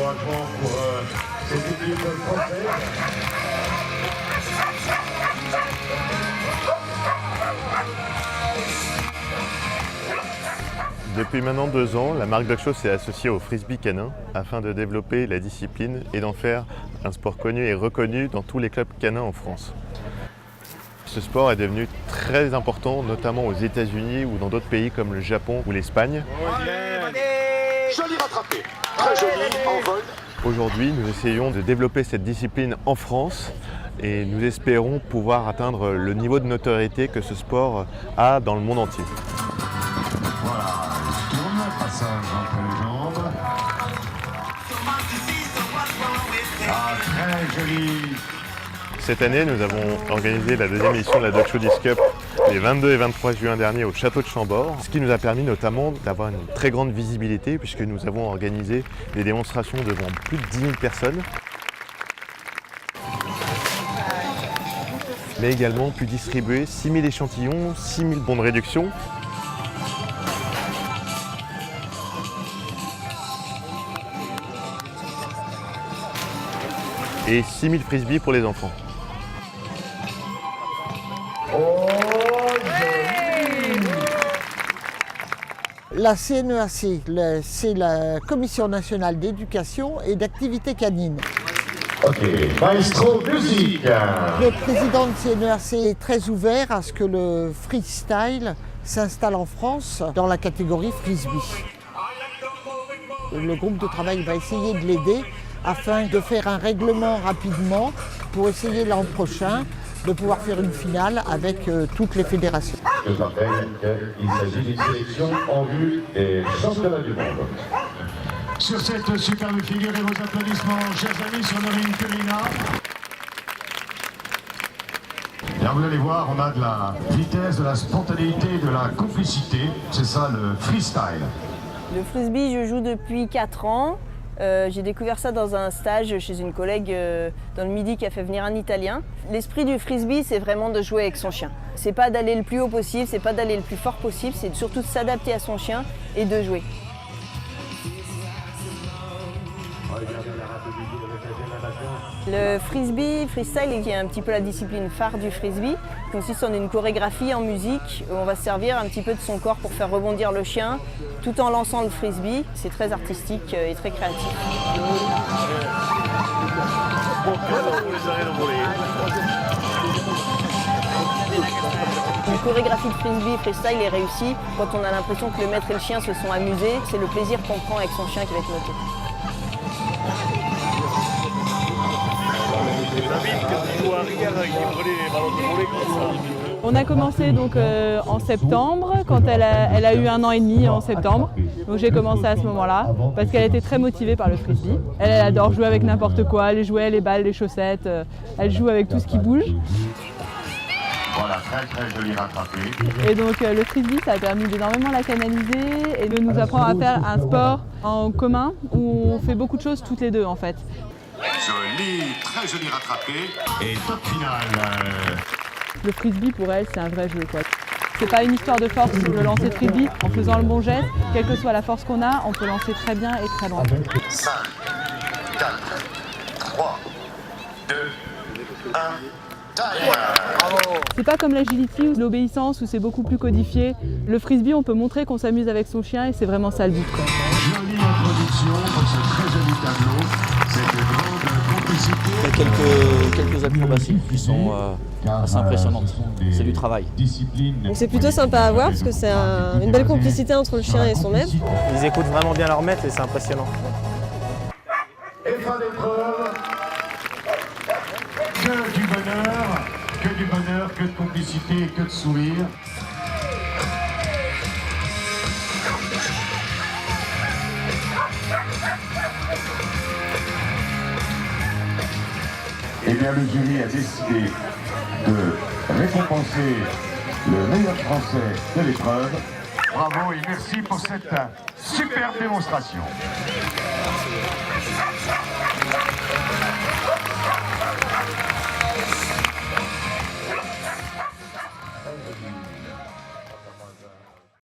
encouragement pour cette équipe française. Depuis maintenant 2 ans, la marque Dog Show s'est associée au frisbee canin afin de développer la discipline et d'en faire un sport connu et reconnu dans tous les clubs canins en France. Ce sport est devenu très important, notamment aux États-Unis ou dans d'autres pays comme le Japon ou l'Espagne. Joli rattrapé, très joli, en vol. Aujourd'hui, nous essayons de développer cette discipline en France et nous espérons pouvoir atteindre le niveau de notoriété que ce sport a dans le monde entier. Passage entre les jambes. Ah, très joli. Cette année, nous avons organisé la 2e édition de la Dog Show Disc Cup les 22 et 23 juin dernier au château de Chambord, ce qui nous a permis notamment d'avoir une très grande visibilité puisque nous avons organisé des démonstrations devant plus de 10 000 personnes. Mais également pu distribuer 6 000 échantillons, 6 000 bons de réduction. Et 6 000 frisbees pour les enfants. La CNEAC, c'est la Commission nationale d'éducation et d'activité canine. Ok, maestro musique. Le président de CNEAC est très ouvert à ce que le freestyle s'installe en France dans la catégorie frisbee. Le groupe de travail va essayer de l'aider afin de faire un règlement rapidement pour essayer l'an prochain de pouvoir faire une finale avec toutes les fédérations. Je vous rappelle qu'il s'agit d'une sélection en vue des championnats du monde. Sur cette superbe figure et vos applaudissements, chers amis, sur Norine Purina. Bien, vous allez voir, on a de la vitesse, de la spontanéité, de la complicité. C'est ça le freestyle. Le frisbee, je joue depuis 4 ans. J'ai découvert ça dans un stage chez une collègue dans le Midi qui a fait venir un Italien. L'esprit du frisbee, c'est vraiment de jouer avec son chien. C'est pas d'aller le plus haut possible, c'est pas d'aller le plus fort possible, c'est surtout de s'adapter à son chien et de jouer. Le frisbee, freestyle, qui est un petit peu la discipline phare du frisbee, consiste en une chorégraphie en musique où on va se servir un petit peu de son corps pour faire rebondir le chien tout en lançant le frisbee. C'est très artistique et très créatif. Une chorégraphie de frisbee freestyle est réussie quand on a l'impression que le maître et le chien se sont amusés. C'est le plaisir qu'on prend avec son chien qui va être noté. On a commencé donc en septembre, quand elle a eu 1 an et demi en septembre. Donc j'ai commencé à ce moment-là, parce qu'elle était très motivée par le frisbee. Elle adore jouer avec n'importe quoi, les jouets, les balles, les chaussettes. Elle joue avec tout ce qui bouge. Voilà, très très joli rattrapé. Et donc le frisbee, ça a permis d'énormément la canaliser et de nous apprendre à faire un sport en commun où on fait beaucoup de choses toutes les deux en fait. Joli, très joli rattrapé. Et top finale. Le frisbee pour elle, c'est un vrai jeu, quoi. C'est pas une histoire de force, le lancer de frisbee. En faisant le bon geste, quelle que soit la force qu'on a, on peut lancer très bien et très loin. 5, 4, 3, 2, 1, time. C'est pas comme l'agility ou l'obéissance où c'est beaucoup plus codifié. Le frisbee, on peut montrer qu'on s'amuse avec son chien et c'est vraiment ça le but, quoi. Jolie introduction pour ce très joli tableau. Cette grande complicité. Il y a quelques acrobaties qui sont assez impressionnantes. C'est du travail. Donc c'est plutôt sympa à voir parce que c'est une belle complicité entre le chien et son maître. Ils écoutent vraiment bien leur maître et c'est impressionnant. Et fin d'épreuve. Que du bonheur, que de complicité et que de sourire. Eh bien, le jury a décidé de récompenser le meilleur français de l'épreuve. Bravo et merci pour cette superbe démonstration.